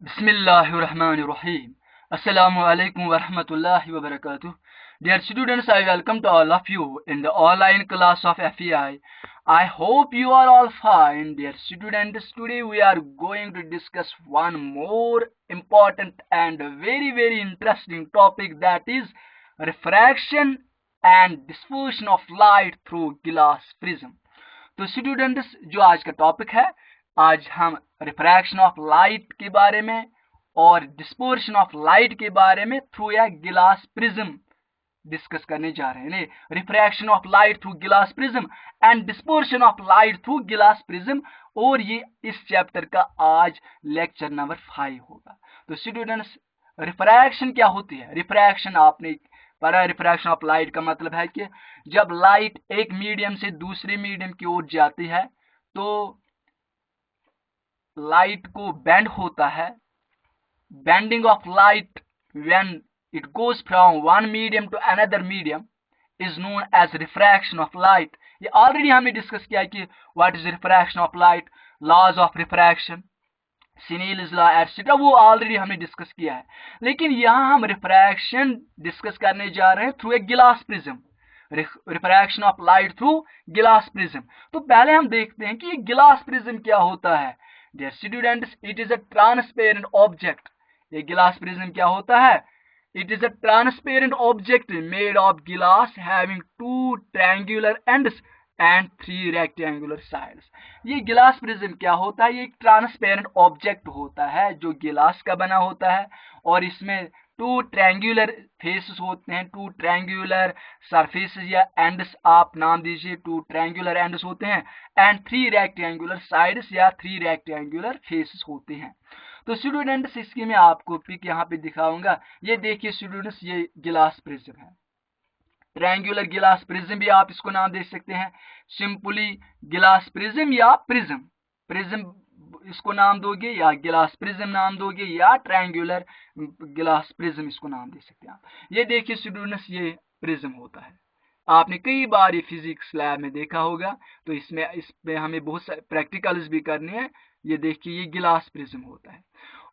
Bismillahirrahmanirrahim. Assalamu alaikum wa rahmatullahi wa barakatuh. Dear students, I welcome to all of you in the online class of FEI. I hope you are all fine. Dear students, today we are going to discuss one more important and very interesting topic, that is refraction and dispersion of light through glass prism. तो students, जो आज का topic है, आज हम refraction of light के बारे में और डिस्पर्शन ऑफ लाइट के बारे में थ्रू या गिलास प्रिज्म डिस्कस करने जा रहे हैं। रिफ्रैक्शन ऑफ लाइट थ्रू गिलास prism and dispersion of light through गिलास प्रिज्म, और ये इस चैप्टर का आज लेक्चर नंबर 5 होगा। तो स्टूडेंट्स, रिफ्रैक्शन क्या होती है? रिफ्रैक्शन आपने पढ़ा। रिफ्रैक्शन ऑफ लाइट का मतलब है कि जब लाइट एक मीडियम से दूसरे मीडियम की ओर जाती है तो लाइट को बेंड होता है। Bending of light when it goes from one medium to another medium is known as refraction of light. ये ऑलरेडी हमने डिस्कस किया कि what is refraction of light, laws of refraction, Snell's law etcetera, वो already हमने discuss किया है। लेकिन यहाँ हम रिफ्रैक्शन डिस्कस करने जा रहे हैं through a glass prism, refraction of light through गिलास प्रिज्म। तो पहले हम देखते हैं कि ये गिलास प्रिज्म क्या होता है। Dear students, it is a transparent object. ये गिलास प्रिज्म क्या होता है? It is a transparent object made of glass having 2 triangular ends and 3 rectangular sides. ये गिलास प्रिज्म क्या होता है? ये एक ट्रांसपेरेंट ऑब्जेक्ट होता है जो गिलास का बना होता है, और इसमें 2 ट्रायंगुलर फेसेस होते हैं, 2 ट्रायंगुलर सरफेसेस या एंड्स आप नाम दीजिए, 2 ट्रायंगुलर एंड्स होते हैं, एंड 3 रेक्टेंगुलर साइड्स या 3 रेक्टेंगुलर फेसेस होते हैं। तो स्टूडेंट्स, इसकी मैं आपको पिक यहाँ पे दिखाऊंगा। ये देखिए स्टूडेंट्स, ये गिलास प्रिज्म है, ट्रायंगुलर गिलास प्रिज्म भी आप इसको नाम दे सकते हैं, सिंपली गिलास प्रिज्म या प्रिज्म। प्रिज्म इसको नाम दोगे या गिलास प्रिज्म नाम दोगे या ट्रायंगुलर गिलास प्रिज्म इसको नाम दे सकते हैं आप। ये देखिए स्टूडेंट्स, ये प्रिज्म होता है, आपने कई बार ये फिजिक्स लैब में देखा होगा। तो इसमें हमें बहुत सारे प्रैक्टिकल्स भी करने हैं। ये देखिए, ये गिलास प्रिज्म होता है।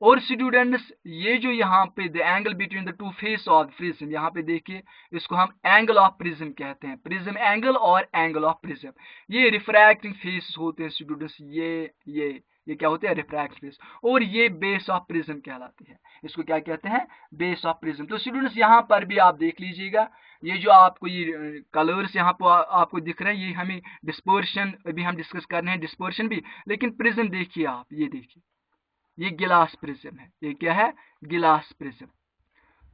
और स्टूडेंट्स, ये जो यहाँ पे the angle between the 2 face of prism, यहाँ पे देखिए, इसको हम एंगल ऑफ प्रिज्म कहते हैं, प्रिज्म एंगल और एंगल ऑफ प्रिज्म। ये रिफ्रैक्टिंग फेस होते हैं स्टूडेंट्स, ये क्या होते हैं? Refracting face. और ये बेस ऑफ प्रिज्म कहलाती है। इसको क्या कहते हैं? Base of prism. तो स्टूडेंट्स, यहाँ पर भी आप देख लीजिएगा, ये जो आपको ये कलर्स यहाँ पर आपको दिख रहे हैं, ये हमें डिस्पर्शन अभी हम डिस्कस कर रहे हैं, डिस्पर्शन भी। लेकिन प्रिज्म देखिए आप, ये देखिए, ये गिलास प्रिज्म है। ये क्या है? Glass prism.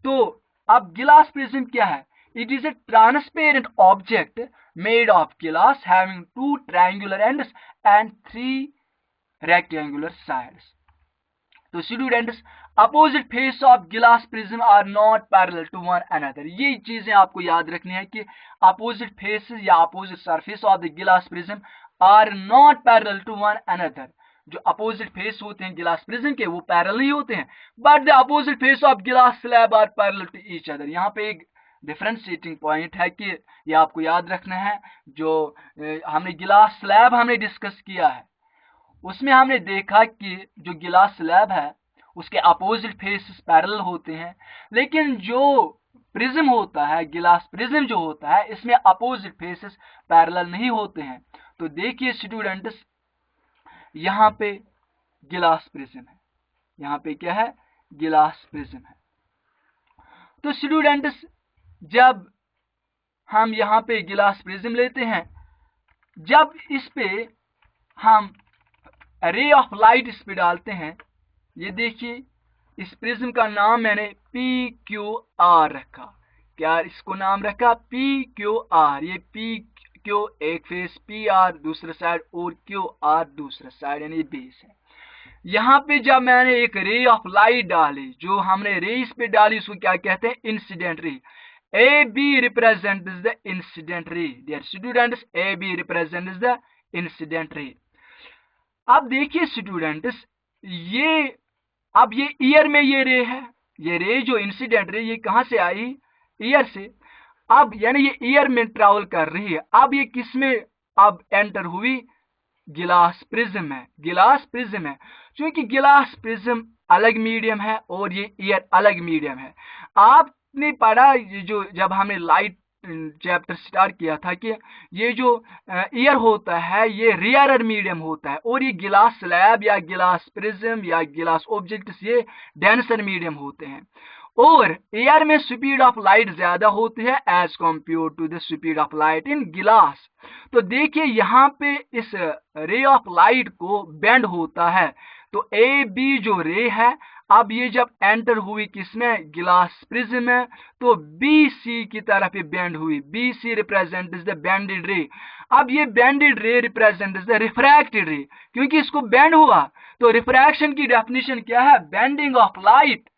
तो अब गिलास प्रिज्म क्या है? It is a transparent object made of glass having 2 triangular ends and 3 rectangular sides. तो students, opposite face of glass prism are not parallel to one another. ये चीजें आपको याद रखनी है कि अपोजिट फेसेस या opposite surface of the glass prism are not parallel to one another. जो अपोजिट फेस होते हैं गिलास प्रिज्म के, वो पैरेलल नहीं होते हैं, but the opposite face of glass slab are parallel to each other. यहाँ पे एक डिफरेंशिएटिंग पॉइंट है कि ये आपको याद रखना है। जो हमने गिलास स्लैब हमने डिस्कस किया है, उसमें हमने देखा कि जो गिलास स्लैब है उसके अपोजिट फेसेस पैरेलल होते हैं, लेकिन जो प्रिज्म होता है, गिलास प्रिज्म जो होता है, इसमें अपोजिट फेसेस पैरेलल नहीं होते हैं। तो देखिए स्टूडेंट्स, यहाँ पे गिलास प्रिज्म है, यहाँ पे क्या है? गिलास प्रिज्म है। तो स्टूडेंट्स, जब हम यहाँ पे गिलास प्रिज्म लेते हैं, जब इस पे हम रे ऑफ लाइट इस पे डालते हैं, ये देखिए, इस प्रिज्म का नाम मैंने PQR रखा। क्या इसको नाम रखा? PQR। ये PQ एक फेस, PR दूसरा साइड और QR दूसरा साइड, यानी बेस है। यहाँ पे जब मैंने एक रे ऑफ लाइट डाली, जो हमने रे इस पे डाली, उसको क्या कहते हैं? Incident ray. AB represents the incident ray. Dear students, AB represents the incident ray. अब देखिए स्टूडेंट्स, ये अब ये ईयर में ये रे है, ये रे जो इंसिडेंट रे, ये कहां से आई? ईयर से। अब यानी ये ईयर में ट्रैवल कर रही है। अब ये किस में अब एंटर हुई? गिलास प्रिज्म है, गिलास प्रिज्म है। क्योंकि गिलास प्रिज्म अलग मीडियम है और ये ईयर अलग मीडियम है। आपने पढ़ा जो जब हमने लाइट चैप्टर स्टार्ट किया था कि ये जो ईयर होता है ये रेयरर मीडियम होता है और ये गिलास स्लैब या गिलास प्रिज्म या गिलास ऑब्जेक्ट्स ये डेंसर मीडियम होते हैं। और एयर में स्पीड ऑफ लाइट ज्यादा होती है as compare to the speed of light in glass. तो देखिए यहाँ पे इस रे ऑफ लाइट को बेंड होता है, तो ए बी जो रे है अब ये जब एंटर हुई किसमें, गिलास प्रिज्म में, तो बी सी की तरफ ये बेंड हुई, B C represent the bended ray. अब ये बेंडेड रे रिप्रेजेंट द रिफ्रैक्टेड रे, क्योंकि इसको बेंड हुआ। तो रिफ्रैक्शन की डेफिनेशन क्या है, bending of light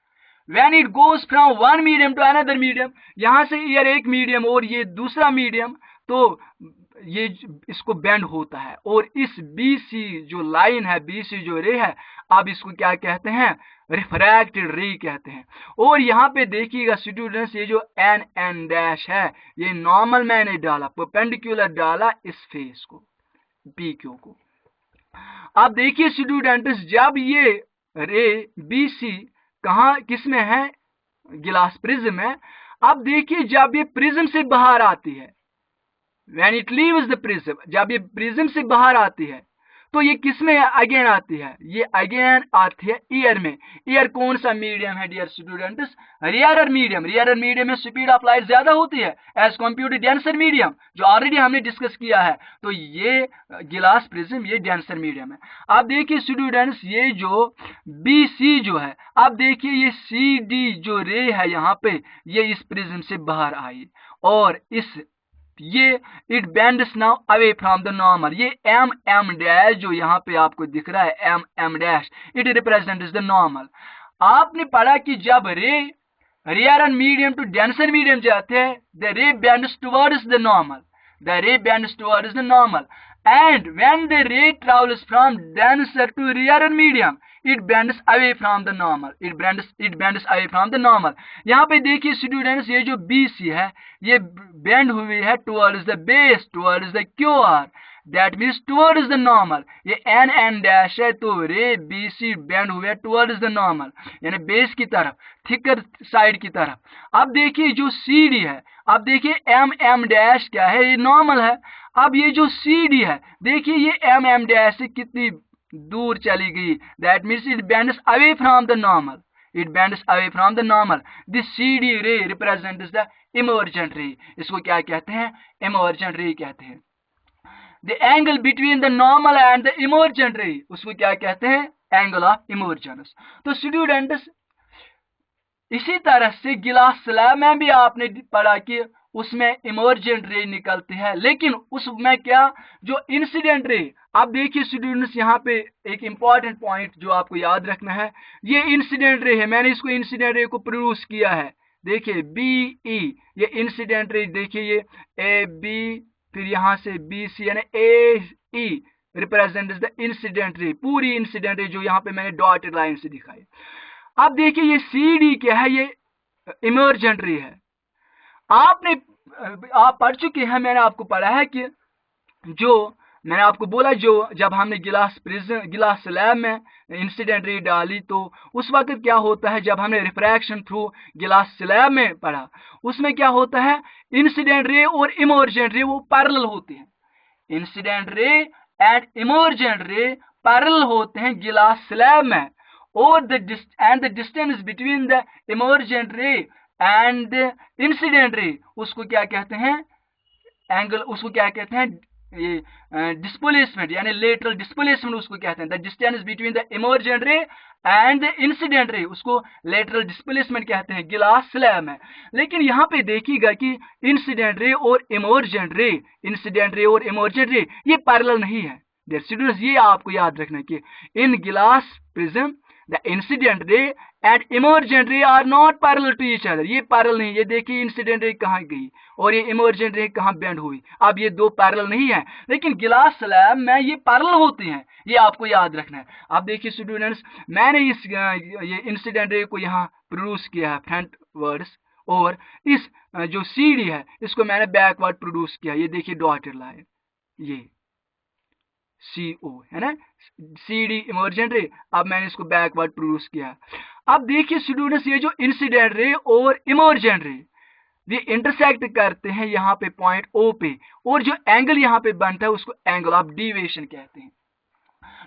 when it goes from one medium to another medium, यहां से ईयर एक मीडियम और ये दूसरा मीडियम, तो ये इसको बेंड होता है। और इस BC जो लाइन है, BC जो रे है, अब इसको क्या कहते हैं, रिफ्रैक्टेड रे कहते हैं। और यहाँ पे देखिएगा स्टूडेंट्स, ये जो n डैश है ये नॉर्मल मैंने डाला, परपेंडिकुलर डाला इस फेस को, PQ को। अब देखिए स्टूडेंट्स, जब ये रे BC कहाँ किस में है, गिलास प्रिज्म में। अब देखिए जब ये प्रिज्म से बाहर आती है, when it leaves the prism, जब ये प्रिज्म से बाहर आती है तो ये किस में अगेन आती है, ये अगेन आती है ईयर में। ईयर कौन सा मीडियम है dear students, rarer medium. Rarer medium में स्पीड ऑफ लाइट ज्यादा होती है as compare to denser medium, जो ऑलरेडी हमने डिस्कस किया है। तो ये गिलास प्रिज्म ये डेंसर मीडियम है। अब देखिए स्टूडेंट्स, ये जो BC जो है, अब देखिए ये CD जो रे है यहाँ पे, ये इस प्रिज्म से बाहर आई और ये it bends now away from the normal. ये M डैश जो यहाँ पे आपको दिख रहा है, M dash, it represents the normal. आपने पढ़ा कि जब ray rare medium to denser medium जाते हैं, the ray bends towards the normal, the ray bends towards the normal, and when the ray travels from denser to rarer medium, it bends away from the normal, it bends away from the normal। यहाँ पे देखिए students, ये जो BC है ये bend हुई है towards the base, towards the QR, that means towards the normal। ये n डैश है, तो रे BC बेंड हुए towards the normal, यानी बेस की तरफ, थिकर साइड की तरफ। अब देखिए जो CD है, अब देखिए M डैश क्या है, ये नॉर्मल है। अब ये जो CD है, देखिए ये M डैश से कितनी दूर चली गई, that means it bends away from the normal, it bends away from the normal। This CD ray represents the emergent ray, इसको क्या कहते हैं, emergent ray कहते हैं। The angle between the normal and the emergent ray, उसको क्या कहते हैं, angle of emergence। तो स्टूडेंट्स, इसी तरह से गिलास स्लैब में भी आपने पढ़ा कि उसमें इमर्जेंट रे निकलती है, लेकिन उसमें क्या, जो इंसिडेंट रे। अब देखिए स्टूडेंट्स, यहाँ पे एक इंपॉर्टेंट पॉइंट जो आपको याद रखना है, ये इंसिडेंट रे है, मैंने इसको इंसिडेंट रे को प्रोड्यूस किया है। देखिए BE, ये इंसिडेंट रे, देखिए ये AB, फिर यहाँ से BC यानी AE रिप्रेजेंट्स द इंसिडेंट रे, पूरी इंसिडेंट रे जो यहाँ पे मैंने डॉटेड लाइन से दिखाई। अब देखिए ये CD क्या है, ये इमर्जेंट रे है। आप पढ़ चुके हैं, मैंने आपको पढ़ा है कि जो मैंने आपको बोला, जो जब हमने गिलास स्लैब में इंसिडेंट रे डाली, तो उस वक्त क्या होता है, जब हमने रिफ्रैक्शन थ्रू गिलास स्लैब में पढ़ा, उसमें क्या होता है, इंसिडेंट रे और इमर्जेंट रे वो पैरेलल होते हैं। Incident ray and emergent ray parallel होते हैं गिलास स्लैब में, और the distance between the emergent रे एंड इंसिडेंट रे, उसको क्या कहते हैं, एंगल, उसको क्या कहते हैं, ये डिस्प्लेसमेंट यानी लेटरल डिस्प्लेसमेंट उसको कहते हैं। The distance between the emergent रे एंड द इंसिडेंट रे, उसको लेटरल डिस्प्लेसमेंट कहते हैं गिलास स्लैब में। लेकिन यहाँ पे देखिएगा कि इंसिडेंट रे और इमर्जेंट रे, इंसिडेंट रे और इमर्जेंट रे ये पैरेलल नहीं है। डियर स्टूडेंट्स, ये आपको याद रखना कि इन गिलास prism the incident ray and emergent ray are not parallel to each other, ये पैरेलल नहीं। ये देखिए इंसिडेंट रे कहाँ गई और ये इमर्जेंट रे कहाँ बेंड हुई, अब ये दो पैरेलल नहीं है, लेकिन गिलास स्लैब में ये पैरेलल होती हैं, ये आपको याद रखना है। अब देखिए स्टूडेंट्स, मैंने ये इंसिडेंट रे को यहाँ प्रोड्यूस किया है फ्रंट वर्ड्स, और इस जो CD है इसको मैंने बैकवर्ड प्रोड्यूस किया, ये देखिए डॉटेड लाइन। ये CO है ना, CD इमर्जेंट रे। अब मैंने इसको बैकवर्ड प्रोड्यूस किया। अब देखिए स्टूडेंट्स, ये जो इंसिडेंट रे और इमर्जेंट रे ये इंटरसेक्ट करते हैं यहाँ पे पॉइंट O पे, और जो एंगल यहाँ पे बनता है उसको एंगल ऑफ डिविएशन कहते हैं।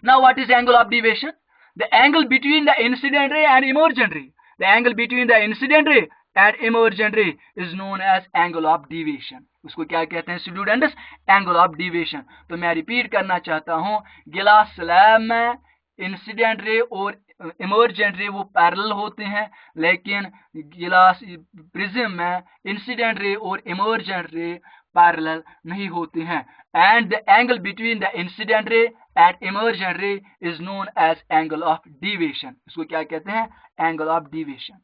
Now what is angle of deviation? The angle between the incident ray and emergent ray, the angle between the incident ray and emergent ray is known as angle of deviation. उसको क्या कहते हैं students? Angle of deviation. तो मैं repeat करना चाहता हूँ, गिलास स्लैब में इंसिडेंट रे और इमर्जेंट रे वो पैरेलल होते हैं, लेकिन गिलास प्रिज्म में इंसिडेंट रे और इमर्जेंट रे पैरेलल नहीं होते हैं। And the angle between the incident ray and emergent ray is known as angle of deviation. इसको क्या कहते हैं? Angle of deviation.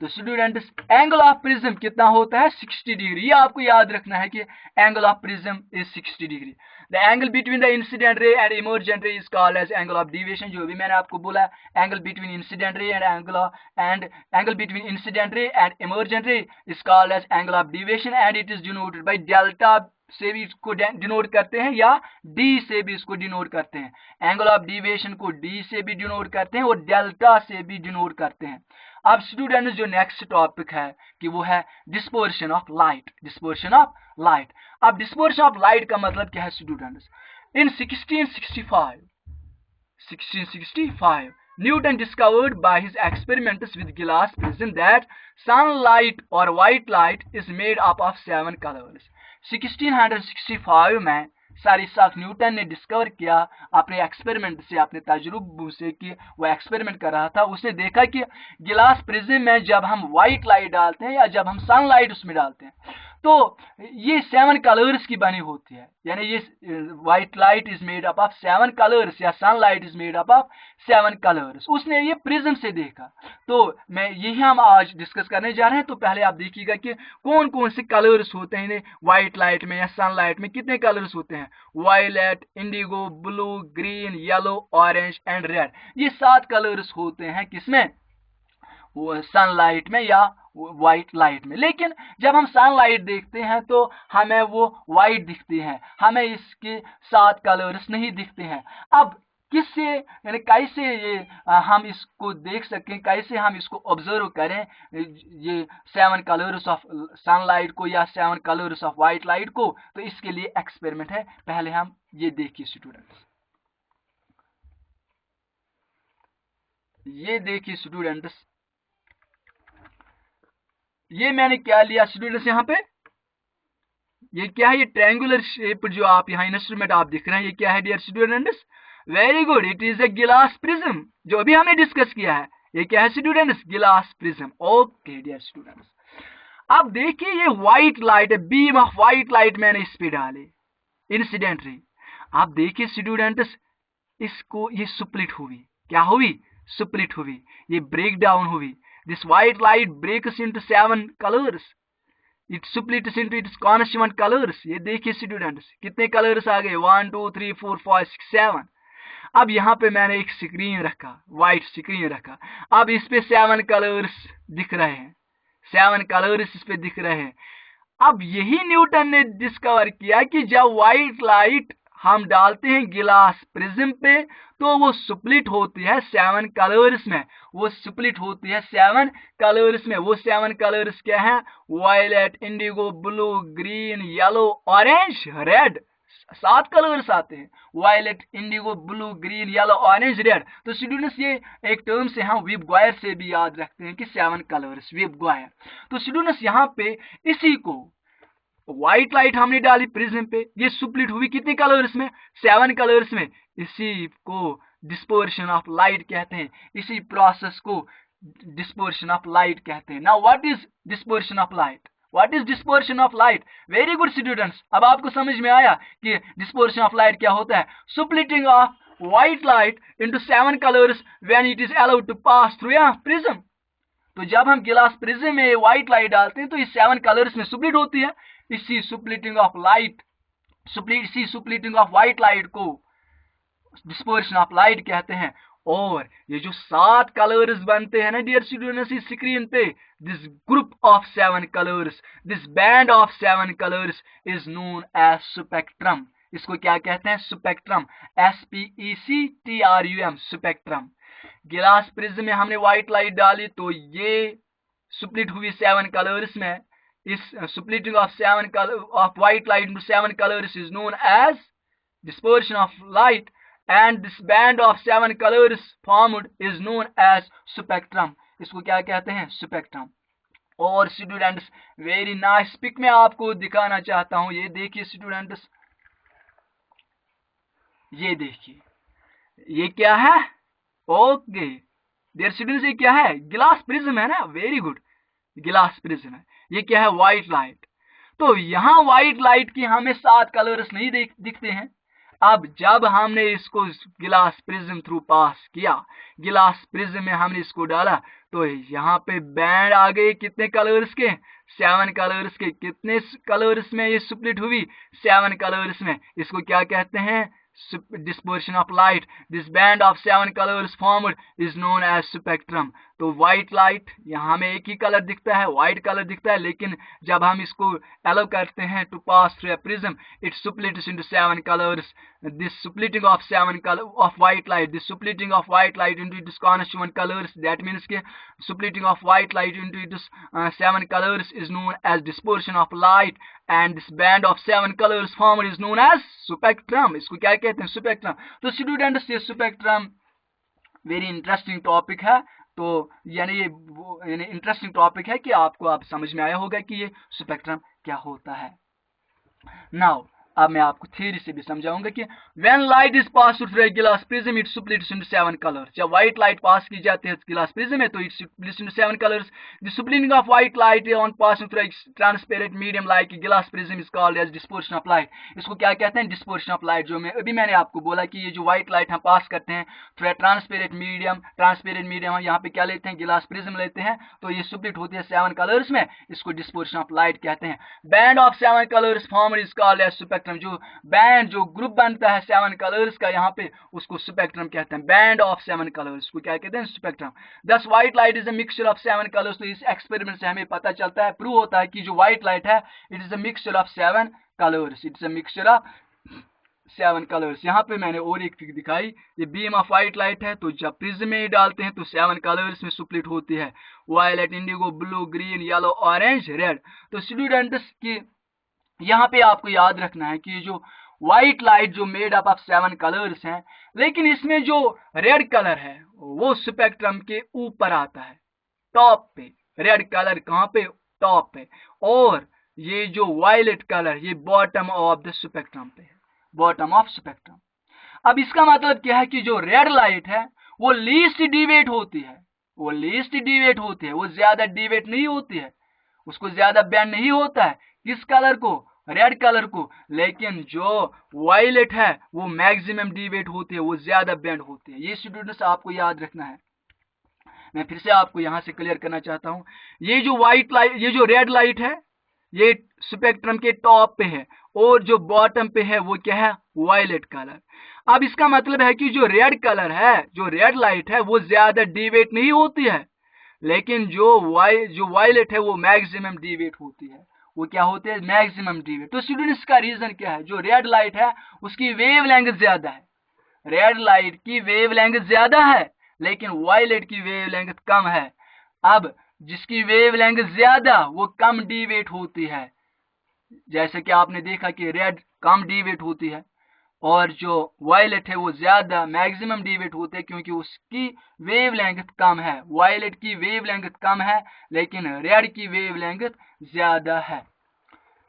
तो स्टूडेंट्स, एंगल ऑफ प्रिज्म कितना होता है? 60 डिग्री। ये आपको याद रखना है कि angle of prism is 60 degree. The angle between the incident ray and emergent ray is called as angle of deviation. जो भी मैंने आपको बोला, angle between incident ray and angle between incident ray and emergent ray is called as angle of deviation and it is denoted by delta से भी इसको denote करते हैं या डी से भी इसको डिनोट करते हैं। एंगल ऑफ डिविएशन को डी से भी डिनोट करते हैं और डेल्टा से भी डिनोट करते हैं। अब स्टूडेंट्स, जो नेक्स्ट टॉपिक है कि वो है dispersion of light. Dispersion of light. अब डिस्पर्शन ऑफ लाइट का मतलब क्या है students? In 1665 Newton discovered by his experiments with glass prism that sunlight or white light is made up of 7 colors. 1665 में सर इसाक न्यूटन ने discover किया अपने experiment से, अपने तजुर्बों से, कि वो एक्सपेरिमेंट कर रहा था। उसने देखा कि गिलास प्रिज्म में जब हम व्हाइट लाइट डालते हैं या जब हम सनलाइट उसमें डालते हैं तो ये 7 कलर्स की बनी होती है। यानी ये white light is made up of 7 colours या sunlight is made up of 7 colours. उसने ये प्रिज्म से देखा। तो मैं यही हम आज डिस्कस करने जा रहे हैं। तो पहले आप देखिएगा कि कौन कौन से कलर्स होते हैं व्हाइट लाइट में या सनलाइट में। कितने कलर्स होते हैं? Violet, indigo, blue, green, yellow, orange and red. ये 7 कलर्स होते हैं किसमें? वो सनलाइट में या व्हाइट लाइट में। लेकिन जब हम सनलाइट देखते हैं तो हमें वो व्हाइट दिखती है, हमें इसके 7 कलर्स नहीं दिखते हैं। अब किससे यानी कैसे ये हम इसको देख सकें, कैसे हम इसको ऑब्जर्व करें ये 7 कलर्स ऑफ सनलाइट को या 7 कलर्स ऑफ व्हाइट लाइट को? तो इसके लिए एक्सपेरिमेंट है। पहले हम ये देखिए स्टूडेंट्स, ये देखिए स्टूडेंट्स, ये मैंने क्या लिया स्टूडेंट्स, यहाँ पे ये क्या है? ये ट्रायंगुलर शेप जो आप यहाँ इंस्ट्रूमेंट आप दिख रहे हैं, ये क्या है dear students? Very good, it is a glass prism, जो अभी हमने डिस्कस किया है। ये क्या है स्टूडेंट्स? गिलास प्रिज्म। ओके डियर स्टूडेंट्स, अब देखिए ये व्हाइट लाइट है, बीम ऑफ व्हाइट लाइट मैंने इस पे डाले इंसिडेंट रे। आप देखिए स्टूडेंट्स, इसको ये स्प्लिट हुई। क्या हुई? स्प्लिट हुई, ये ब्रेक डाउन हुई। This white light breaks into 7 colors. It splits into its constituent colors. ये देखिए स्टूडेंट्स, कितने कलर्स आ गए? 1 2 3 4 5 6 7। अब यहाँ पे मैंने एक स्क्रीन रखा, व्हाइट स्क्रीन रखा। अब इस पे 7 कलर्स दिख रहे हैं, 7 कलर्स इस पे दिख रहे हैं। अब यही न्यूटन ने डिस्कवर किया कि जब व्हाइट लाइट हम डालते हैं गिलास प्रिज्म पे तो वो स्प्लिट होती है 7 कलर्स में। वो स्प्लिट होती है 7 कलर्स में। वो 7 कलर्स क्या है? Violet, indigo, blue, green, yellow, orange, red. 7 colours आते हैं, violet, indigo, blue, green, yellow, orange, red. तो स्टूडेंट्स, ये एक टर्म से हम विबगॉयर से भी याद रखते हैं कि 7 कलर्स, विबगॉयर। तो स्टूडेंट्स, यहाँ पे इसी को व्हाइट लाइट हमने डाली प्रिज्म पे, ये स्प्लिट हुई कितने कलर्स में? 7 कलर्स में। इसी को डिस्पर्शन ऑफ लाइट कहते हैं, इसी प्रोसेस को डिस्पर्शन ऑफ लाइट कहते हैं। Now what is dispersion of light? What is dispersion of light? Very good students, अब आपको समझ में आया कि डिस्पर्शन ऑफ लाइट क्या होता है। Splitting of white light into 7 colours when it is allowed to pass through a prism. तो जब हम गिलास प्रिज्म में व्हाइट लाइट डालते हैं तो इस 7 कलर्स में स्प्लिट होती है। इसी स्प्लिटिंग ऑफ लाइट, इसी स्प्लिटिंग ऑफ व्हाइट लाइट को डिस्पर्शन ऑफ लाइट कहते हैं। और ये जो 7 कलर्स बनते हैं ना डियर स्टूडेंट्स इस स्क्रीन पे, this group of 7 colours, this band of 7 colours is known as spectrum. इसको क्या कहते हैं? Spectrum, SPECTRUM, spectrum. Glass prism में हमने व्हाइट लाइट डाली तो ये स्प्लिट हुई 7 कलर्स में। इस splitting of 7 colour of white light into 7 colours is known as dispersion of light, and this band of 7 colors formed is known as spectrum। इसको क्या कहते हैं? स्पेक्ट्रम। और स्टूडेंट्स वेरी नाइस पिक में आपको दिखाना चाहता हूं, ये देखिए स्टूडेंट्स, ये देखिए ये क्या है? ओके डियर स्टूडेंट्स, ये क्या है? गिलास प्रिज्म है ना, वेरी गुड, गिलास प्रिज्म है। ये क्या है? White light. तो यहाँ व्हाइट लाइट की हमें 7 कलर्स नहीं दिखते हैं। अब जब हमने इसको गिलास प्रिज्म थ्रू पास किया, गिलास प्रिज्म में हमने इसको डाला, तो यहाँ पे बैंड आ गए कितने कलर्स के? 7 कलर्स के। कितने कलर्स में ये स्प्लिट हुई? 7 कलर्स में। इसको क्या कहते हैं? dispersion of light। This band of 7 colors formed is known as spectrum। तो व्हाइट लाइट यहाँ में एक ही कलर दिखता है, व्हाइट कलर दिखता है, लेकिन जब हम इसको अलाउ करते हैं to pass through a prism, it splits into 7 colors। This splitting of 7 color of white light, this splitting of white light into its constituent colors, that means के splitting of white light into its 7 colors is known as dispersion of light, and this band of 7 colors formed is known as spectrum। इसको क्या कहते हैं? Spectrum. तो students ये spectrum very interesting topic है। तो यानी ये इंटरेस्टिंग टॉपिक है कि आपको आप समझ में आया होगा कि ये स्पेक्ट्रम क्या होता है। नाउ अब मैं आपको थ्योरी से भी समझाऊंगा कि when light is pass through a glass prism it splits into 7 colours. जब व्हाइट लाइट पास की जाती है गिलास प्रिज्म में तो it splits into 7 colours. The splitting of white light on passing through a transparent medium like glass prism is called as dispersion of light. इसको क्या कहते हैं? Dispersion of light. जो मैंने आपको बोला कि ये जो व्हाइट लाइट हम पास करते हैं थ्रू ए ट्रांसपेरेंट मीडियम हम यहाँ पे क्या लेते हैं? गिलास प्रिज्म लेते हैं, तो ये स्प्लिट होती है 7 कलर्स में, इसको डिस्पर्शन ऑफ लाइट कहते हैं। Band of 7 colours formed is called as spectrum. जो ग्रुप बनता है 7 कलर्स का यहाँ पे, उसको स्पेक्ट्रम कहते हैं। बैंड ऑफ 7 कलर्स को क्या कहते हैं? स्पेक्ट्रम। दस white light is a mixture of 7 colours. तो इस एक्सपेरिमेंट से हमें पता चलता है, प्रूव होता है कि जो व्हाइट लाइट है it is a mixture of 7 colours. It is a mixture of 7 colours. यहाँ पे मैंने और एक ट्रिक दिखाई, ये बीम ऑफ व्हाइट लाइट है, तो जब प्रिज्म में डालते हैं तो 7 कलर्स में स्प्लिट होती है, violet, indigo, blue, green, yellow, orange, red. तो स्टूडेंट्स की यहाँ पे आपको याद रखना है कि जो व्हाइट लाइट जो मेड अप ऑफ 7 कलर्स हैं, लेकिन इसमें जो रेड कलर है वो स्पेक्ट्रम के ऊपर आता है, टॉप पे। रेड कलर कहाँ पे? टॉप पे। और ये जो वायलेट कलर ये बॉटम ऑफ द स्पेक्ट्रम पे है, बॉटम ऑफ स्पेक्ट्रम। अब इसका मतलब क्या है कि जो रेड लाइट है वो लीस्ट डिवेट होती है, वो लीस्ट डिवेट होती है, वो ज्यादा डिवेट नहीं होती है, उसको ज्यादा बैंड नहीं होता है। किस कलर को? रेड कलर को। लेकिन जो वायलेट है वो मैक्सिमम डिवेट होती है, वो ज्यादा बैंड होती है। ये स्टूडेंट्स आपको याद रखना है। मैं फिर से आपको यहां से क्लियर करना चाहता हूं, ये जो व्हाइट लाइट, ये जो रेड लाइट है ये स्पेक्ट्रम के टॉप पे है, और जो बॉटम पे है वो क्या है? Violet colour. अब इसका मतलब है कि जो रेड कलर है, जो रेड लाइट है वो ज्यादा डिवेट नहीं होती है, लेकिन जो वायलेट है वो मैक्सिमम डिवेट होती है। वो क्या होते हैं? मैक्सिमम डिवेट। तो स्टूडेंट्स का रीजन क्या है? जो रेड लाइट है उसकी वेवलेंथ ज्यादा है, रेड लाइट की वेवलेंथ ज्यादा है, लेकिन वायलेट की वेवलेंथ कम है। अब जिसकी वेवलेंथ ज्यादा वो कम डिवेट होती है, जैसे कि आपने देखा कि रेड कम डिवेट होती है, और जो वायलेट है वो ज्यादा मैक्सिमम डिवेट होते हैं, क्योंकि उसकी वेवलेंथ कम है। वायलेट की वेवलेंथ कम है, लेकिन रेड की वेवलेंथ ज्यादा है।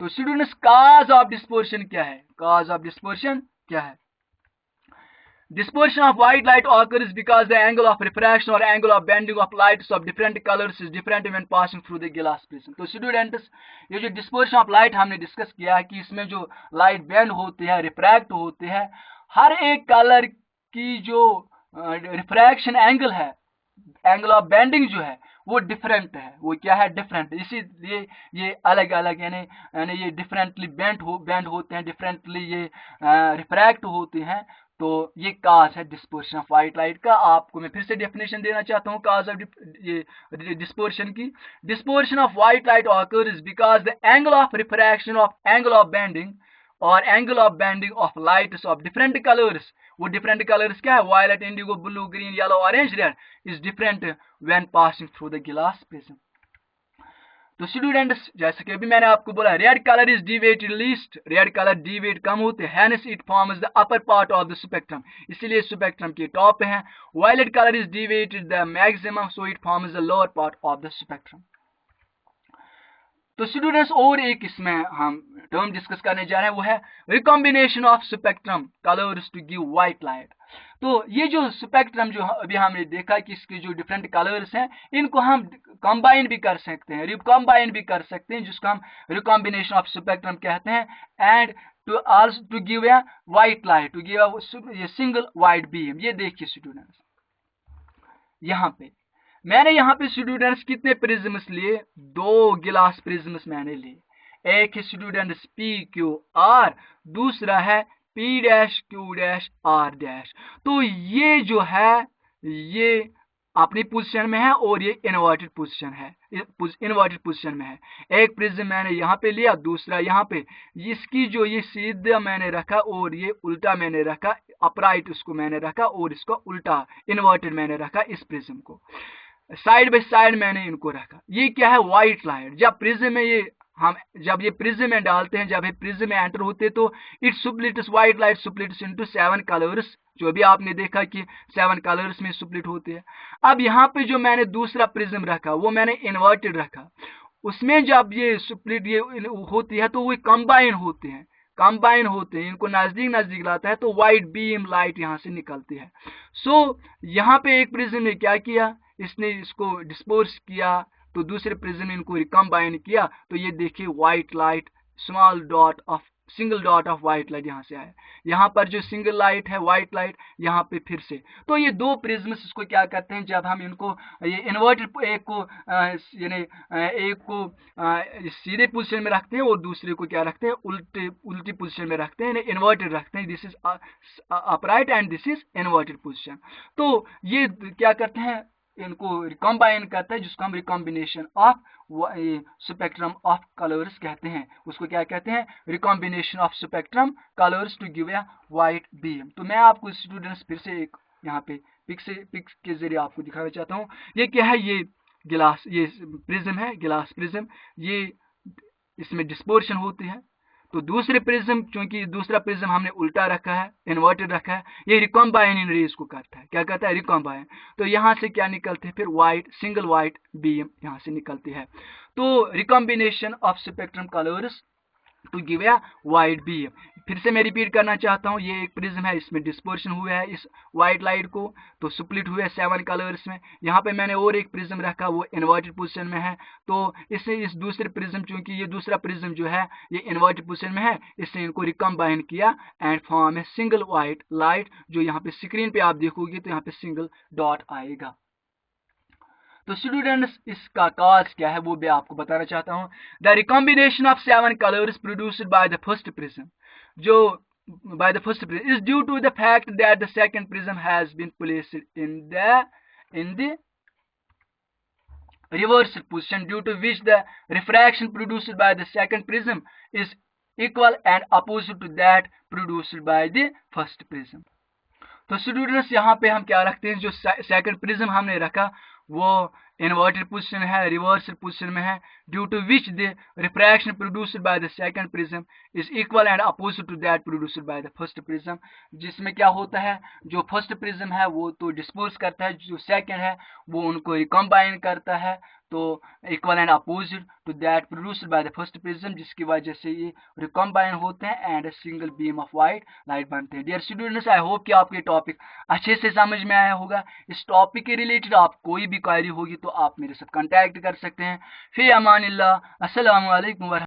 तो स्टूडेंट्स कॉज ऑफ डिस्पर्शन क्या है? कॉज ऑफ डिस्पर्शन क्या है? Dispersion of white light occurs because the angle of refraction or angle of bending of lights of different colors is different when passing through the glass prism। तो students ये जो dispersion of light हमने discuss किया है कि इसमें जो light bend होती है, रिफ्रैक्ट होती है, हर एक कलर की जो रिफ्रैक्शन एंगल है, एंगल ऑफ बेंडिंग जो है वो डिफरेंट है। वो क्या है? डिफरेंट। इसीलिए ये अलग अलग यानी ये डिफरेंटली बेंड होते हैं, डिफरेंटली ये रिफ्रैक्ट होते हैं। तो ये काज है डिस्पर्शन ऑफ व्हाइट लाइट का। आपको मैं फिर से डेफिनेशन देना चाहता हूँ काज ऑफ ये डिस्पर्शन की। Dispersion of white light occurs because the angle of refraction of angle of bending और angle of bending of lights of different colours, वो डिफरेंट कलर्स क्या है, violet, indigo, blue, green, yellow, orange, red, is different when passing through the glass prism. तो students जैसे कि अभी मैंने आपको बोला, red colour is deviated least, red colour deviate कम होते हैं, hence it forms the upper part of the spectrum, इसलिए स्पेक्ट्रम के टॉप पे है। Violet colour is deviated the maximum, so it forms the lower part of the spectrum. तो students और एक इसमें हम टर्म डिस्कस करने जा रहे हैं, वो है recombination of spectrum colours to give white light. तो ये जो स्पेक्ट्रम जो अभी हमने देखा कि इसके जो डिफरेंट कलर्स हैं, इनको हम कंबाइन भी कर सकते हैं, रिकॉम्बाइन भी कर सकते हैं, जिसको हम रिकॉम्बिनेशन ऑफ स्पेक्ट्रम कहते हैं। And to also to give a white light, to give a single white beam. ये देखिए स्टूडेंट्स, यहाँ पे मैंने यहाँ पे स्टूडेंट्स कितने प्रिज्म्स लिए, 2 गिलास प्रिज्म्स मैंने लिए। एक है स्टूडेंट्स पी क्यू आर, दूसरा है P dash Q dash R dash. तो ये जो है ये अपनी पोजीशन में है और ये इन्वर्टेड पोजीशन है, इन्वर्टेड पोजीशन में है। एक प्रिज्म मैंने यहाँ पे लिया, दूसरा यहाँ पे, इसकी जो ये सीधा मैंने रखा और ये उल्टा मैंने रखा, अपराइट उसको मैंने रखा और इसको उल्टा इन्वर्टेड मैंने रखा। इस प्रिज्म को साइड बाय साइड मैंने इनको रखा। ये क्या है, व्हाइट लाइट। जब प्रिज्म में ये हम जब ये प्रिज्म में डालते हैं, जब ये प्रिज्म में एंटर होते हैं, तो it splits, white light splits into 7 colours, जो भी आपने देखा कि 7 कलर्स में स्प्लिट होते हैं। अब यहाँ पे जो मैंने दूसरा प्रिज्म रखा वो मैंने इन्वर्टेड रखा, उसमें जब ये स्प्लिट ये होती है तो वो कंबाइन होते हैं, कंबाइन होते हैं, इनको नजदीक नजदीक लाता है तो व्हाइट बीम लाइट यहाँ से निकलती है। सो यहाँ पे एक प्रिज्म ने क्या किया, इसने इसको डिस्पर्स किया, तो दूसरे प्रिज्म इनको रिकम्बाइन किया, तो ये देखिए white light, small dot of, single dot of white light यहाँ से आया। यहाँ पर जो सिंगल लाइट है व्हाइट लाइट, यहाँ पे फिर से। तो ये 2 प्रिज्म्स इसको क्या करते हैं, जब हम इनको ये इन्वर्टेड एक को यानी एक को सीधे पोजीशन में रखते हैं और दूसरे को क्या रखते हैं, उल्टी पोजीशन में रखते हैं, इन्वर्टेड रखते हैं। This is upright and this is inverted position. तो ये क्या करते हैं, इनको रिकम्बाइन करता है, जिसको हम recombination of spectrum of colours कहते हैं। उसको क्या कहते हैं, recombination of spectrum colours to give a white beam. तो मैं आपको स्टूडेंट्स फिर से एक यहाँ पे पिक्स के जरिए आपको दिखाना चाहता हूँ। ये क्या है, ये गिलास, ये प्रिज्म है, गिलास प्रिज्म, ये इसमें डिस्पर्शन होती है। तो दूसरे प्रिज्म, चूंकि दूसरा प्रिज्म हमने उल्टा रखा है, इन्वर्टेड रखा है, ये रिकॉम्बाइन इन रेज को करता है। क्या कहता है, रिकॉम्बाइन। तो यहाँ से क्या निकलते हैं, फिर व्हाइट, सिंगल व्हाइट बीम यहाँ से निकलती है। तो recombination of spectrum colours to give a white beam. फिर से मैं रिपीट करना चाहता हूँ, ये एक प्रिज्म है, इसमें डिस्पर्शन हुआ है इस व्हाइट लाइट को, तो स्प्लिट हुए 7 कलर्स में। यहाँ पे मैंने और एक प्रिज्म रखा, वो इन्वर्टेड पोजीशन में है, तो इससे इस दूसरे प्रिज्म, चूंकि ये दूसरा प्रिज्म जो है ये इन्वर्टेड पोजीशन में है, इससे इनको रिकम्बाइन किया एंड फॉर्म है सिंगल व्हाइट लाइट, जो यहाँ पे स्क्रीन पे आप देखोगे तो यहाँ पे सिंगल डॉट आएगा। तो स्टूडेंट्स इसका कॉज क्या है वो भी आपको बताना चाहता हूँ। The recombination of 7 colours produced by the first prism, जो by the first prism is due to the fact that the second prism has been placed in the reversed position, due to which the refraction produced by the second prism is equal and opposite to that produced by the first prism। तो students यहाँ पे हम क्या रखते हैं, जो second prism हमने रखा वो इन्वर्टेड पोजीशन है, रिवर्स पोजीशन में है, due to which the refraction produced by the second prism is equal and opposite to that produced by the first prism. जिसमें क्या होता है, जो फर्स्ट प्रिज्म है वो तो डिस्पोज करता है, जो सेकंड है वो उनको रिकम्बाइन करता है, तो equal and opposite to that produced by the first prism, जिसकी वजह से ये रिकम्बाइन होते हैं and single beam of white light बनते हैं। डियर स्टूडेंट्स, आई होप कि आपको ये टॉपिक अच्छे से समझ में आया होगा। इस टॉपिक के रिलेटेड आप कोई भी क्वेरी होगी तो आप मेरे साथ कांटेक्ट कर सकते हैं। फिर अमानिल्लाह, अस्सलामु अलैकुम।